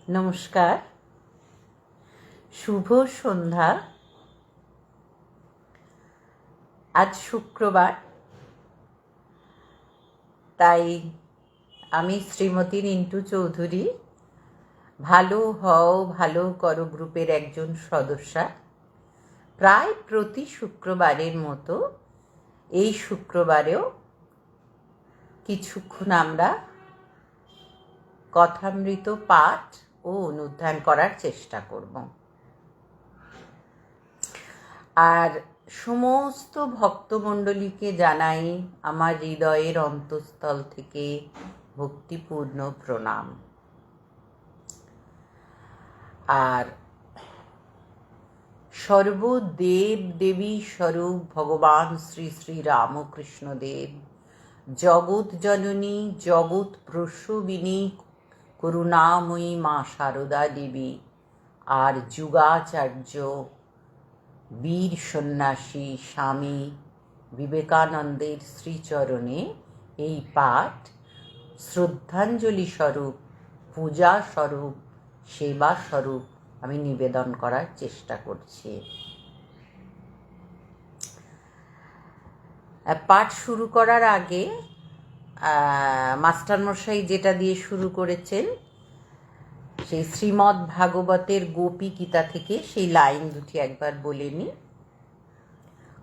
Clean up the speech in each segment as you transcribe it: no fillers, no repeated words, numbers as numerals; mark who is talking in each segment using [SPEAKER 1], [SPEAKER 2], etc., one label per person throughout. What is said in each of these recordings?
[SPEAKER 1] নমস্কার, শুভ সন্ধ্যা। আজ শুক্রবার, তাই আমি শ্রীমতী রিন্টু চৌধুরী, ভালো হও ভালো করো গ্রুপের একজন সদস্যা, প্রায় প্রতি শুক্রবারের মতো এই শুক্রবারেও কিছুক্ষণ আমরা কথামৃত পাঠ ও অনুধ্যান করার চেষ্টা করব। আর সমস্ত ভক্তমণ্ডলীকে জানাই আমার হৃদয়ের অন্তঃস্থল থেকে ভক্তিপূর্ণ প্রণাম। আর সর্বদেব দেবী স্বরূপ ভগবান শ্রী শ্রী রামকৃষ্ণ দেব, জগৎ জননী জগৎ প্রসবিনী করুণাময়ী মা শারদা দেবী, আর যুগাচার্য বীর সন্ন্যাসী স্বামী বিবেকানন্দের শ্রীচরণে এই পাঠ শ্রদ্ধাঞ্জলি স্বরূপ, পূজা স্বরূপ, সেবা স্বরূপ আমি নিবেদন করার চেষ্টা করছি। পাঠ শুরু করার আগে মাস্টারমশাই যেটা দিয়ে শুরু করেছেন, সেই শ্রীমদ্ ভাগবতের গোপী গীতা থেকে সেই লাইন দুটি একবার বলে নি।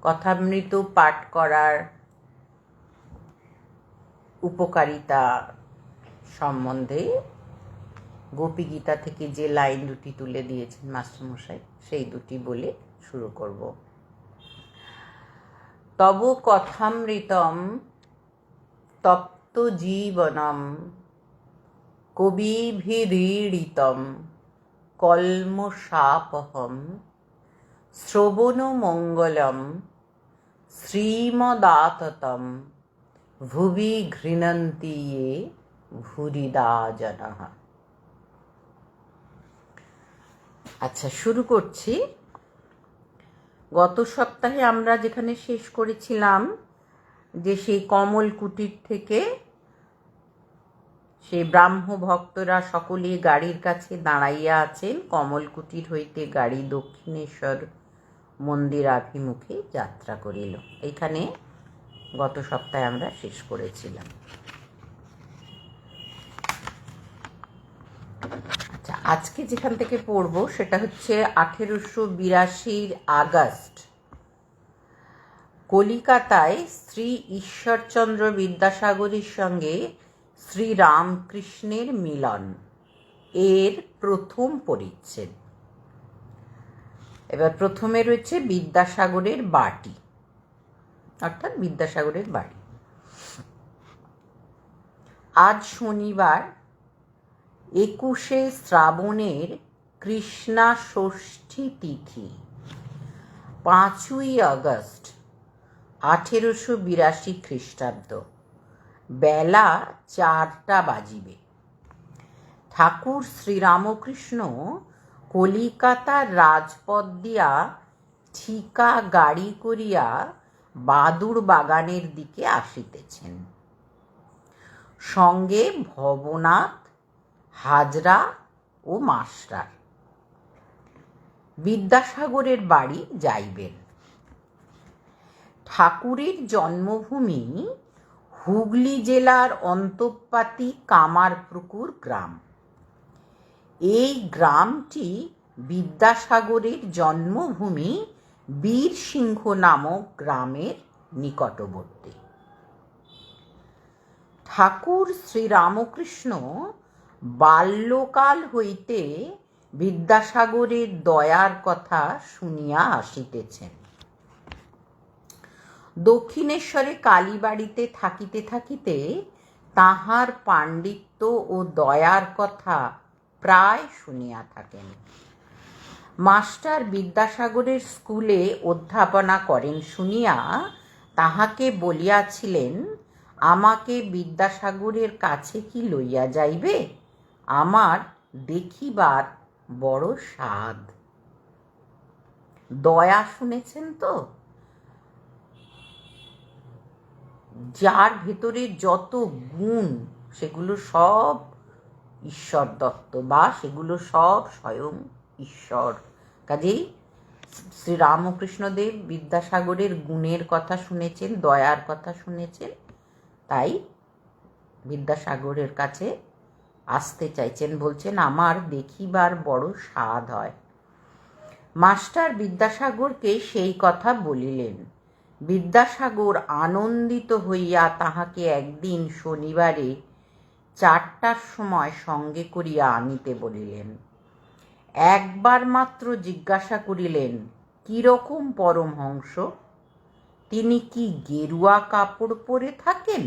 [SPEAKER 1] কথামৃত পাঠ করার উপকারিতা সম্বন্ধে গোপী গীতা থেকে যে লাইন দুটি তুলে দিয়েছেন মাস্টারমশাই, সেই দুটি বলে শুরু করব। তব কথামৃতম তপ্ত জীবনম কবিভিরীড়িতম কল্মষাপহম শ্রবণমঙ্গলম শ্রীমদাততম ভুবি ঘৃণন্তি ইয়ে ভূরিদা জনঃ। আচ্ছা, শুরু করছি। গত সপ্তাহে আমরা যেখানে শেষ করেছিলাম, যে সেই কমল কুটির থেকে সেই ব্রাহ্ম ভক্তরা সকলে গাড়ির কাছে দাঁড়াইয়া আছেন। কমল কুটির হইতে গাড়ি দক্ষিণেশ্বর মন্দিরাভিমুখে যাত্রা করিল। এইখানে গত সপ্তাহে আমরা শেষ করেছিলাম। আচ্ছা, আজকে যেখান থেকে পড়ব সেটা হচ্ছে 1882 আগস্ট কলিকাতায় শ্রী ঈশ্বরচন্দ্র বিদ্যাসাগরের সঙ্গে শ্রী রামকৃষ্ণের মিলন এর প্রথম পরিচ্ছেদ। এবার প্রথমে রয়েছে বিদ্যাসাগরের বাটি, অর্থাৎ বিদ্যাসাগরের বাড়ি। আজ শনিবার 21শে শ্রাবণের কৃষ্ণা ষষ্ঠী তিথি, 5ই আগস্ট 1882 খ্রিস্টাব্দ, বেলা 4টা বাজিবে। ঠাকুর শ্রীরামকৃষ্ণ কলিকাতার রাজপথ দিয়া ঠিকা গাড়ি করিয়া বাদুড় বাগানের দিকে আসিতেছেন। সঙ্গে ভবনাথ, হাজরা ও মাস্টার। বিদ্যাসাগরের বাড়ি যাইবেন। ঠাকুরের জন্মভূমি হুগলি জেলার অন্তঃপাতি কামারপুকুর গ্রাম। এই গ্রামটি বিদ্যাসাগরের জন্মভূমি বীরসিংহ নামক গ্রামের নিকটবর্তী। ঠাকুর শ্রীরামকৃষ্ণ বাল্যকাল হইতে বিদ্যাসাগরের দয়ার কথা শুনিয়া আসিতেছেন। দক্ষিণেশ্বরে কালীবাড়িতে থাকিতে থাকিতে তাহার পাণ্ডিত্য ও দয়ার কথা প্রায় শুনিয়া থাকেন। মাস্টার বিদ্যাসাগরের স্কুলে অধ্যাপনা করেন শুনিয়া তাহাকে বলিয়াছিলেন, আমাকে বিদ্যাসাগরের কাছে কি লইয়া যাইবে? আমার দেখিবার বড় স্বাদ। দয়া শুনেছেন তো? যার ভেতরে যত গুণ সেগুলো সব ঈশ্বর দত্ত, বা সেগুলো সব স্বয়ং ঈশ্বর। কাজেই শ্রীরামকৃষ্ণদেব বিদ্যাসাগরের গুণের কথা শুনেছেন, দয়ার কথা শুনেছেন, তাই বিদ্যাসাগরের কাছে আসতে চাইছেন। বলছেন, আমার দেখিবার বড় স্বাদ হয়। মাস্টার বিদ্যাসাগরকে সেই কথা বলিলেন। বিদ্যাসাগর আনন্দিত হইয়া তাহাকে একদিন শনিবারে 4টার সময় সঙ্গে করিয়া আনিতে বলিলেন। একবার মাত্র জিজ্ঞাসা করিলেন, কিরকম পরমহংস? তিনি কি গেরুয়া কাপড় পরে থাকেন?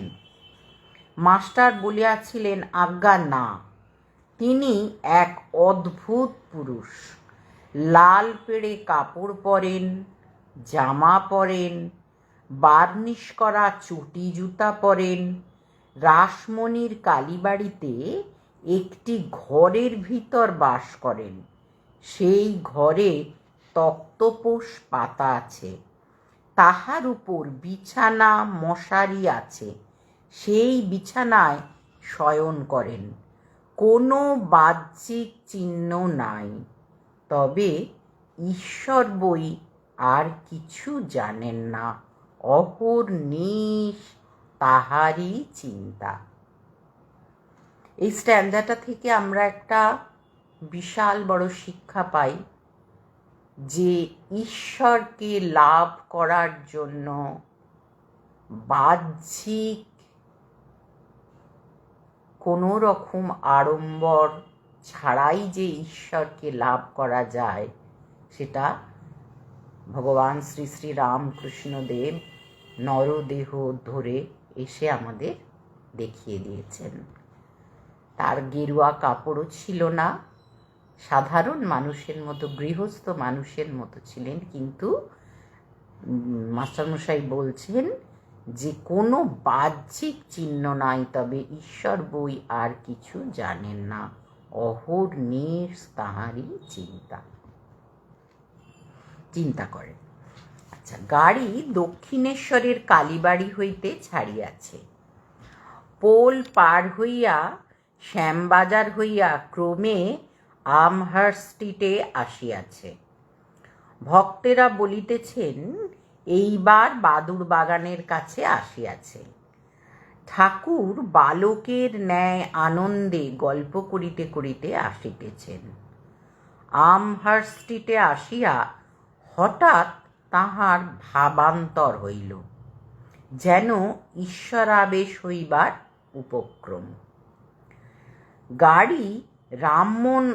[SPEAKER 1] মাস্টার বলিয়াছিলেন, আজ্ঞা না, তিনি এক অদ্ভুত পুরুষ। লাল পেড়ে কাপড় পরেন, জামা পরেন, বার্নিশ করা চটি জুতা পরেন। রাসমণির কালীবাড়িতে একটি ঘরের ভিতর বাস করেন। সেই ঘরে তক্তপোষ পাতা আছে, তাহার উপর বিছানা মশারি আছে, সেই বিছানায় শয়ন করেন। কোনো বাহ্যিক চিহ্ন নাই, তবে ঈশ্বর বই আর কিছু জানেন না। অহর্নিশ তাহারই চিন্তা। এই স্ট্যান্ডাটা থেকে আমরা একটা বিশাল বড় শিক্ষা পাই যে ঈশ্বরকে লাভ করার জন্য বাহ্যিক কোনো রকম আড়ম্বর ছাড়াই যে ঈশ্বরকে লাভ করা যায়, সেটা ভগবান শ্রী শ্রী রামকৃষ্ণদেব নরদেহ ধরে এসে আমাদের দেখিয়ে দিয়েছেন। তার গেরুয়া কাপড়ও ছিল না, সাধারণ মানুষের মতো, গৃহস্থ মানুষের মতো ছিলেন। কিন্তু মাস্টারমশাই বলছেন যে কোনো বাহ্যিক চিহ্ন নাই, তবে ঈশ্বর বই আর কিছু জানেন না। অহর্নিশ তাহারই চিন্তা করেন। আচ্ছা, গাড়ি দক্ষিণেশ্বরের কালীবাড়ি হইতে ছাড়িয়াছে। পোল পার হইয়া শ্যামবাজার হইয়া ক্রমে আমহার্স্ট্রিটে আসিয়াছে। ভক্তেরা বলিতেছেন, এইবার বাদুর বাগানের কাছে আসিয়াছে। ঠাকুর বালকের ন্যায় আনন্দে গল্প করিতে করিতে আসিতেছেন। আমহার্স্ট্রিটে আসিয়া হঠাৎ তাহার ভাবান্তর হইল, যেন ঈশ্বরাবেশ হইবার উপক্রম। গাড়ি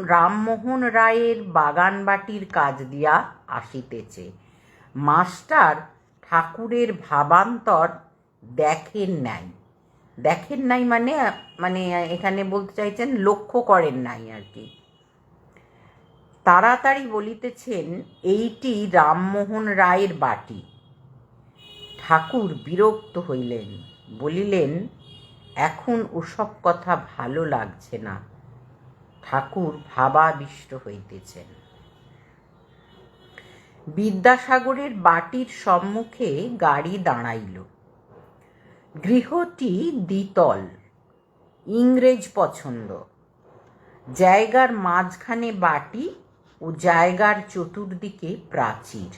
[SPEAKER 1] রামমোহন রায়ের বাগানবাটির কাজ দিয়া আসিতেছে। মাস্টার ঠাকুরের ভাবান্তর দেখেন নাই মানে এখানে বলতে চাইছেন লক্ষ্য করেন নাই আর কি। তাড়াতাড়ি বলিতেছেন, এইটি রামমোহন রায়ের বাটি। ঠাকুর বিরক্ত হইলেন, বলিলেন, এখন ওসব কথা ভালো লাগছে না। ঠাকুর ভাবাবিষ্ট হইতেছেন। বিদ্যাসাগরের বাটির সম্মুখে গাড়ি দাঁড়াইল। গৃহটি দ্বিতল, ইংরেজ পছন্দ। জায়গার মাঝখানে বাটি ও জায়গার চতুর্দিকে প্রাচীর।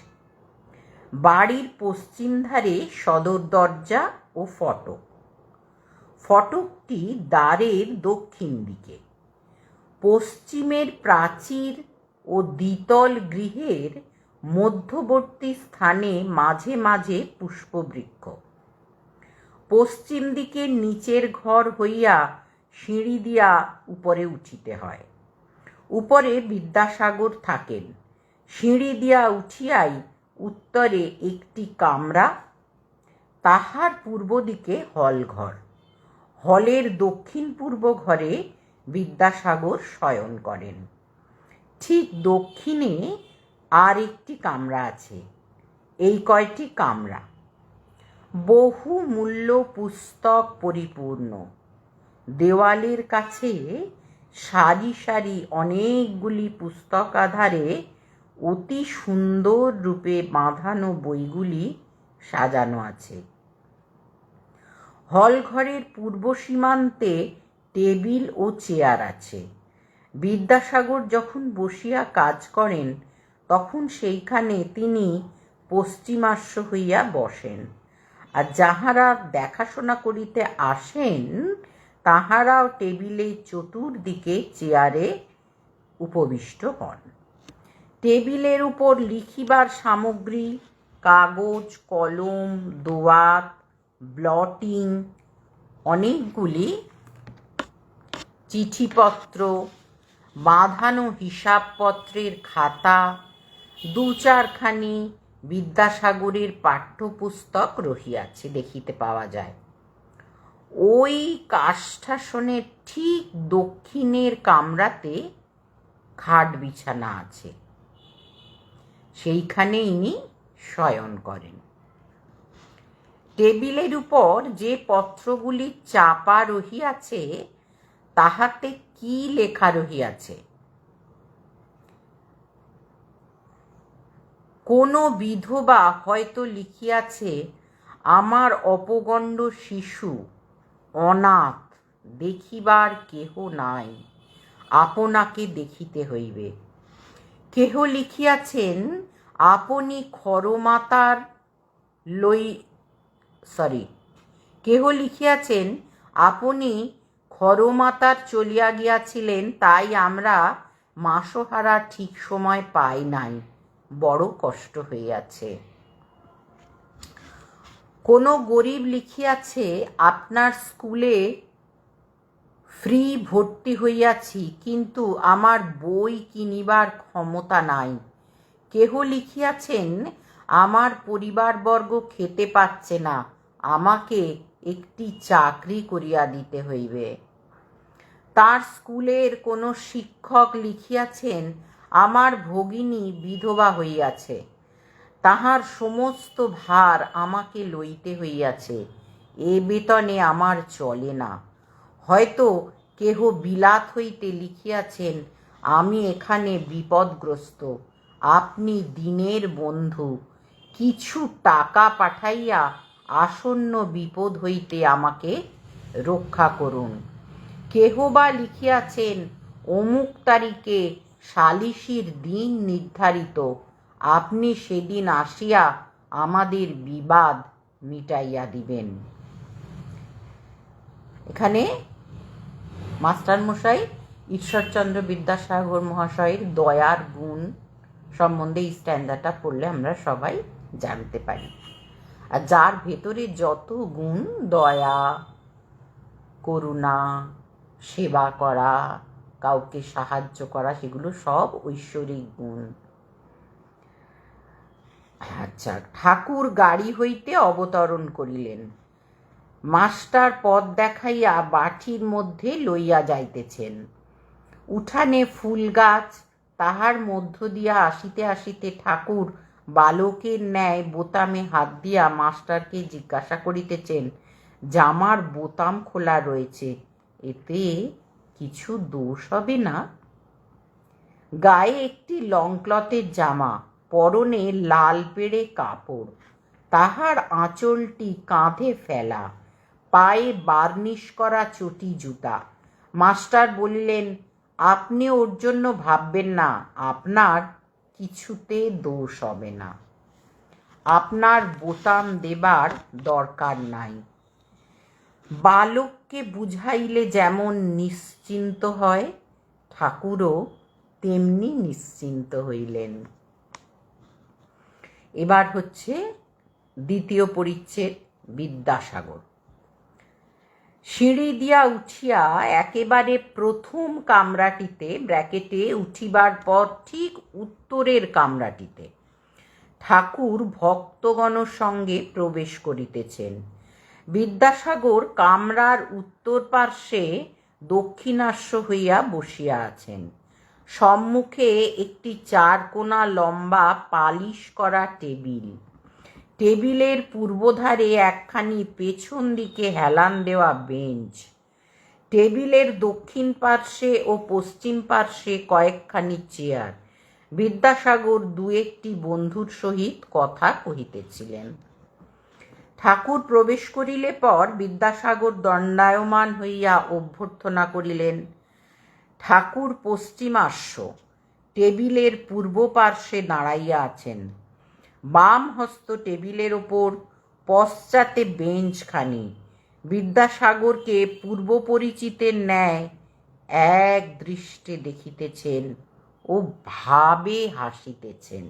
[SPEAKER 1] বাড়ির পশ্চিম ধারে সদর দরজা ও ফটক। ফটকটি দ্বারের দক্ষিণ দিকে। পশ্চিমের প্রাচীর ও দ্বিতল গৃহের মধ্যবর্তী স্থানে মাঝে মাঝে পুষ্পবৃক্ষ। পশ্চিম দিকের নিচের ঘর হইয়া সিঁড়ি দিয়া উপরে উঠিতে হয়। উপরে বিদ্যাসাগর থাকেন। সিঁড়ি দিয়া উঠিয়াই উত্তরে একটি কামরা, তাহার পূর্ব দিকে হলঘর। হলের দক্ষিণ পূর্ব ঘরে বিদ্যাসাগর শয়ন করেন। ঠিক দক্ষিণে আর একটি কামরা আছে। এই কয়টি কামরা বহু মূল্য পুস্তক পরিপূর্ণ। দেওয়ালের কাছে সারি সারি অনেকগুলি পুস্তকাধারে অতি সুন্দর রূপে বাঁধানো বইগুলি সাজানো আছে। হলঘরের পূর্ব সীমান্তে টেবিল ও চেয়ার আছে। বিদ্যাসাগর যখন বসিয়া কাজ করেন তখন সেইখানে তিনি পশ্চিমাস্য হইয়া বসেন, আর যাহারা দেখাশোনা করিতে আসেন তাহারাও টেবিলের চতুর্দিকে চেয়ারে উপবিষ্ট হন। টেবিলের উপর লিখিবার সামগ্রী, কাগজ, কলম, দোয়াত, ব্লটিং, অনেকগুলি চিঠিপত্র, বাঁধানো হিসাবপত্রের খাতা, দু চারখানি বিদ্যাসাগরের পাঠ্যপুস্তক রহিয়াছে দেখিতে পাওয়া যায়। ওই কাষ্ঠাসনের ঠিক দক্ষিণের কামরাতে খাট বিছানা আছে, সেইখানে ইনি শয়ন করেন। টেবিলের উপর যে পত্রগুলি চাপা রহিয়াছে তাহাতে কি লেখা রহিয়াছে? কোনো বিধবা হয়তো লিখিয়াছে, আমার অপগণ্ড শিশু অনাথ, দেখিবার কেহ নাই, আপনাকে দেখিতে হইবে। কেহ লিখিয়াছেন, আপনি খরমাতার কেহ লিখিয়াছেন, আপনি খরমাতার চলিয়া গিয়াছিলেন, তাই আমরা মাসোহারা ঠিক সময় পাই নাই, বড় কষ্ট হইয়াছে। কোনো গরিব লিখিয়াছে, আপনার স্কুলে ফ্রি ভর্তি হইয়াছি, কিন্তু আমার বই কিনিবার ক্ষমতা নাই। কেহ লিখিয়াছেন, আমার পরিবারবর্গ খেতে পাচ্ছে না, আমাকে একটি চাকরি করিয়া দিতে হইবে। তার স্কুলের কোনো শিক্ষক লিখিয়াছেন, আমার ভগিনী বিধবা হইয়াছে, তাহার সমস্ত ভার আমাকে লইতে হইয়াছে, এ বেতনে আমার চলে না। হয়তো কেহ বিলাত হইতে লিখিয়াছেন, আমি এখানে বিপদগ্রস্ত, আপনি দিনের বন্ধু, কিছু টাকা পাঠাইয়া আসন্ন বিপদ হইতে আমাকে রক্ষা করুন। কেহ বা লিখিয়াছেন, অমুক তারিখে সালিসির দিন নির্ধারিত, আপনি সেদিন আসিয়া আমাদের বিবাদ মিটাইয়া দিবেন। এখানে মাস্টারমশাই ঈশ্বরচন্দ্র বিদ্যাসাগর মহাশয়ের দয়ার গুণ সম্বন্ধে এই স্ট্যান্ডাটা পড়লে আমরা সবাই জানতে পারি। আর যার ভেতরে যত গুণ, দয়া, করুণা, সেবা করা, কাউকে সাহায্য করা, সেগুলো সব ঐশ্বরিক গুণ। আচ্ছা, ঠাকুর গাড়ি হইতে অবতরণ করিলেন, মাস্টার পথ দেখাইয়া বাটির মধ্যে লইয়া যাইতেছেন। উঠানে ফুল গাছ, তাহার মধ্য দিয়া আসিতে আসিতে ঠাকুর বালকের ন্যায় বোতামে হাত দিয়া মাস্টারকে জিজ্ঞাসা করিতেছেন, জামার বোতাম খোলা রয়েছে, এতে কিছু দোষ হবে না? গায়ে একটি লংক্লথের জামা, পরনে লাল পেড়ে কাপড়, তাহার আঁচলটি কাঁধে ফেলা, পায়ে বার্নিশ করা চটি জুতা। মাস্টার বলিলেন, আপনি ওর জন্য ভাববেন না, আপনার কিছুতে দোষ হবে না, আপনার বোতাম দেবার দরকার নাই। বালককে বুঝাইলে যেমন নিশ্চিন্ত হয়, ঠাকুরও তেমনি নিশ্চিন্ত হইলেন। এবার হচ্ছে দ্বিতীয় পরিচ্ছেদ, বিদ্যাসাগর। সিঁড়ি দিয়া উঠিয়া একেবারে প্রথম কামরাটিতে, ব্র্যাকেটে উঠিবার পর ঠিক উত্তরের কামরাটিতে ঠাকুর ভক্তগণ সঙ্গে প্রবেশ করিতেছেন। বিদ্যাসাগর কামরার উত্তর পার্শ্বে দক্ষিণাস্য হইয়া বসিয়া আছেন। সম্মুখে একটি চারকোনা লম্বা পালিশ করা টেবিল, টেবিলের পূর্বধারে একখানি পেছন দিকে হেলান দেওয়া বেঞ্চ, টেবিলের দক্ষিণ পার্শ্বে ও পশ্চিম পার্শ্বে কয়েকখানি চেয়ার। বিদ্যাসাগর দু একটি বন্ধুর সহিত কথা কহিতেছিলেন। ঠাকুর প্রবেশ করিলে পর বিদ্যাসাগর দণ্ডায়মান হইয়া অভ্যর্থনা করিলেন। ঠাকুর পশ্চিমাস্য টেবিলের পূর্ব পার্শ্বে দাঁড়াইয়া আছেন। বাম হস্ত টেবিলের ওপর, পশ্চাতে বেঞ্চখানি। বিদ্যাসাগরকে পূর্ব পরিচিতের ন্যায় এক দৃষ্টে দেখিতেছেন ও ভাবে হাসিতেছেন।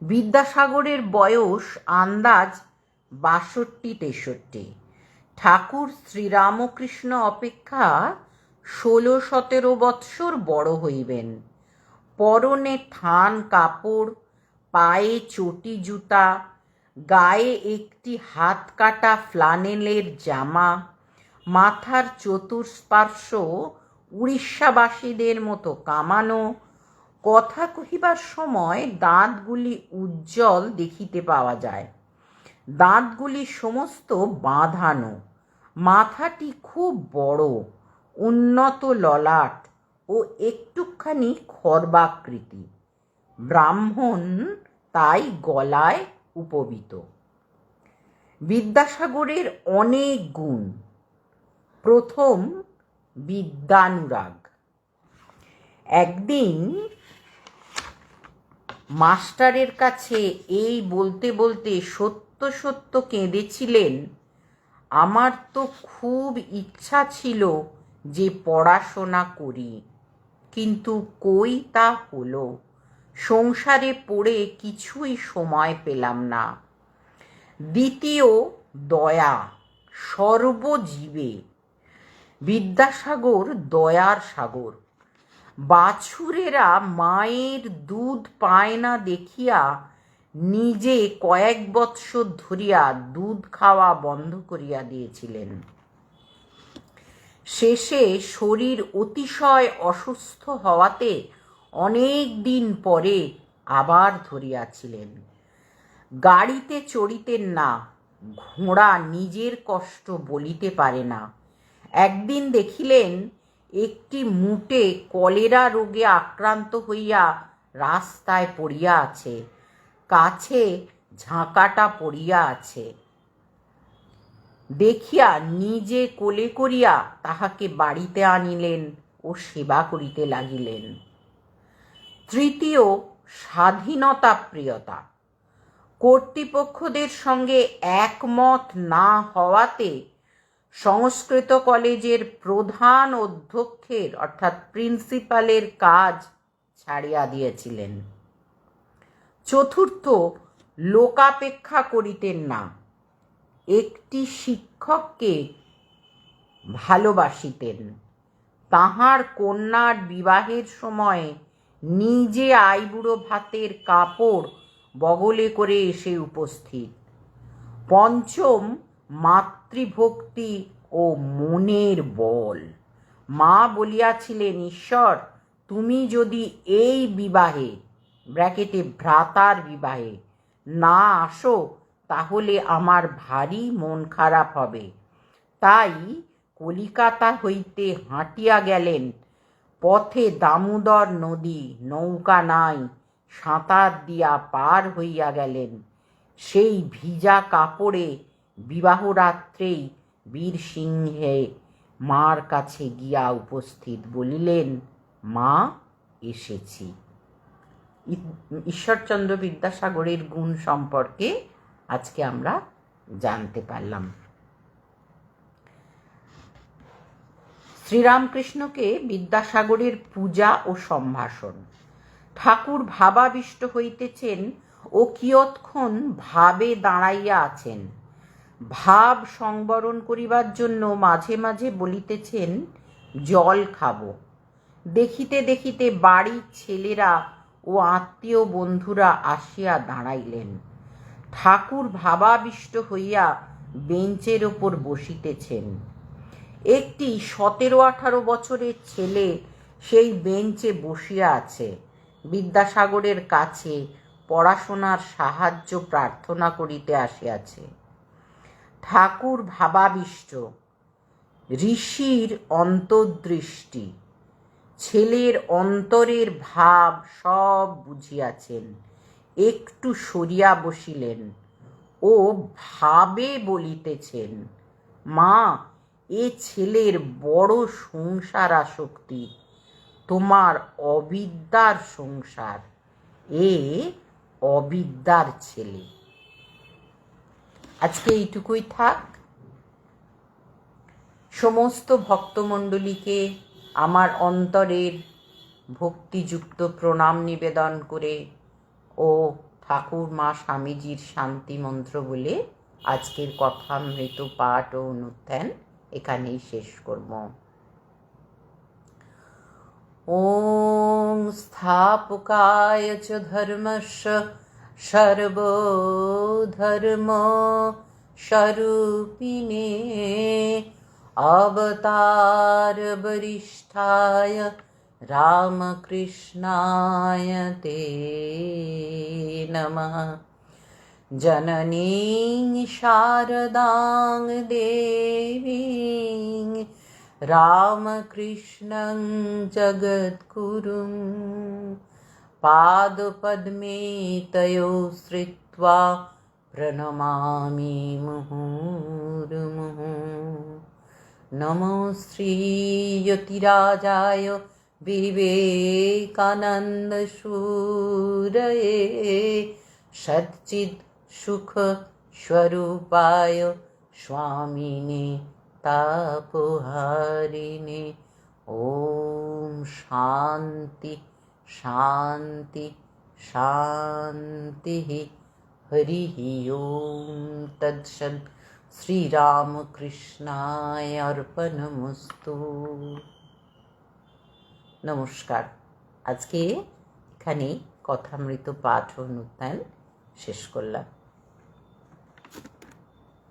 [SPEAKER 1] বিদ্যাসাগরের বয়স আন্দাজ 62-63। ঠাকুর শ্রীরামকৃষ্ণ অপেক্ষা 16-17 বৎসর বড় হইবেন। পরনে থান কাপড়, পায়ে চটি জুতা, গায়ে একটি হাত কাটা ফ্লানেলের জামা, মাথার চতুষ্পার্শ্ব উড়িষ্যাবাসীদের মতো কামানো। কথা কহিবার সময় দাঁতগুলি উজ্জ্বল দেখিতে পাওয়া যায়। দাঁতগুলি সমস্ত বাঁধানো। মাথাটি খুব বড়, উন্নত ললাট ও একটুখানি খর্বাকৃতি। ব্রাহ্মণ, তাই গলায় উপবীত। বিদ্যাসাগরের অনেক গুণ। প্রথম, বিদ্যানুরাগ। একদিন মাস্টারের কাছে এই বলতে বলতে সত্য সত্য কেঁদেছিলেন, আমার তো খুব ইচ্ছা ছিল যে পড়াশোনা করি, কিন্তু কই তা হলো। সংসারে পড়ে কিছুই সময় পেলাম না। দ্বিতীয়, দয়া সর্বজীবে। বিদ্যাসাগর দয়ার সাগর। বাছুরেরা মায়ের দুধ পায় না দেখিয়া নিজে কয়েক বৎসর ধরিয়া দুধ খাওয়া বন্ধ করিয়া দিয়েছিলেন। শেষে শরীর অতিশয় অসুস্থ হওয়াতে অনেক দিন পরে আবার ধরিয়াছিলেন। গাড়িতে চড়িতেন না, ঘোড়া নিজের কষ্ট বলিতে পারে না। একদিন দেখিলেন একটি মুটে কলেরা রোগে আক্রান্ত হইয়া রাস্তায় পড়িয়া আছে, কাছে ঝাঁকাটা পড়িয়া আছে। দেখিয়া নিজে কোলে করিয়া তাহাকে বাড়িতে আনিলেন ও সেবা করিতে লাগিলেন। তৃতীয়, স্বাধীনতা প্রিয়তা। কর্তৃপক্ষদের সঙ্গে একমত না হওয়াতে সংস্কৃত কলেজের প্রধান অধ্যক্ষের অর্থাৎ প্রিন্সিপালের কাজ ছাড়িয়া দিয়েছিলেন। চতুর্থ, লোকাপেক্ষা করিতেন না। একটি শিক্ষককে ভালোবাসিতেন। তাহার কন্যার বিবাহের সময় নিজে আইবুড়ো ভাতের কাপড় বগলে করে এসে উপস্থিত। পঞ্চম, মাতৃভক্তি ও মনের বল। মা বলিয়াছিলেন, ঈশ্বর, তুমি যদি এই বিবাহে ব্র্যাকেটে ভ্রাতার বিবাহে না আসো তাহলে আমার ভারী মন খারাপ হবে। তাই কলিকাতা হইতে হাঁটিয়া গেলেন। পথে দামোদর নদী, নৌকা নাই, সাঁতার দিয়া পার হইয়া গেলেন। সেই ভিজা কাপড়ে বিবাহরাত্রেই বীরসিংহে মার কাছে গিয়া উপস্থিত, বলিলেন, মা, এসেছি। ঈশ্বরচন্দ্র বিদ্যাসাগরের গুণ সম্পর্কে আজকে আমরা জানতে পারলাম। শ্রীরামকৃষ্ণকে বিদ্যাসাগরের পূজা ও সম্ভাষণ। ঠাকুর ভাবাবিষ্ট হইতেছেন ও কিয়ৎক্ষণ ভাবে দাঁড়াইয়া আছেন। ভাব সংবরণ করিবার জন্য মাঝে মাঝে বলিতেছেন, জল খাব। দেখিতে দেখিতে বাড়ির ছেলেরা ও আত্মীয় বন্ধুরা আসিয়া দাঁড়াইলেন। ঠাকুর ভাবাবিষ্ট হইয়া বেঞ্চের ওপর বসিতেছেন। একটি 17-18 বছরের ছেলে সেই বেঞ্চে বসিয়া আছে। বিদ্যাসাগরের কাছে পড়াশোনার সাহায্য প্রার্থনা করিতে আসিয়াছে। ঠাকুর ভাবাবিষ্ট। ঋষির অন্তর্দৃষ্টি। ছেলের অন্তরের ভাব সব বুঝিয়াছেন। একটু সরিয়া বসিলেন। ও ভাবে বলিতেছেন, মা, এ ছেলের বড় সংসার আসক্তি, তোমার অবিদ্যার সংসার, এ অবিদ্যার ছেলে। আজকে এইটুকুই থাক। সমস্ত ভক্তমণ্ডলীকে আমার অন্তরের ভক্তিযুক্ত প্রণাম নিবেদন করে ও ঠাকুর মা স্বামীজির শান্তি মন্ত্র বলে আজকের কথামৃত পাঠ ও অনুধ্যান এখানেই শেষ করব। ওং স্থাপকায় চ ধর্মস্য সর্বধর্ম স্বরূপিণে অবতার বরিষ্ঠায় রামকৃষ্ণায় তে নমঃ। জননীং শারদাং দেবীং রামকৃষ্ণং জগদ্গুরুং পাদপদ্মে তয়োঃ শ্রিত্वा প্রণমামি মুহুর্মুহুঃ। নমো শ্রীয়তিরাজায় বিবেকানন্দ সুরয়ে সচ্চিদ সুখ স্বরূপায় স্বামিনে তাপহারিণে। ওম শান্তি শান্তি শান্তি। হরি ওম তৎসৎ। শ্রীরামকৃষ্ণায় অর্পণমস্তু। নমস্কার। আজকে এখানে কথামৃত পাঠ অনুধ্যান শেষ করলাম।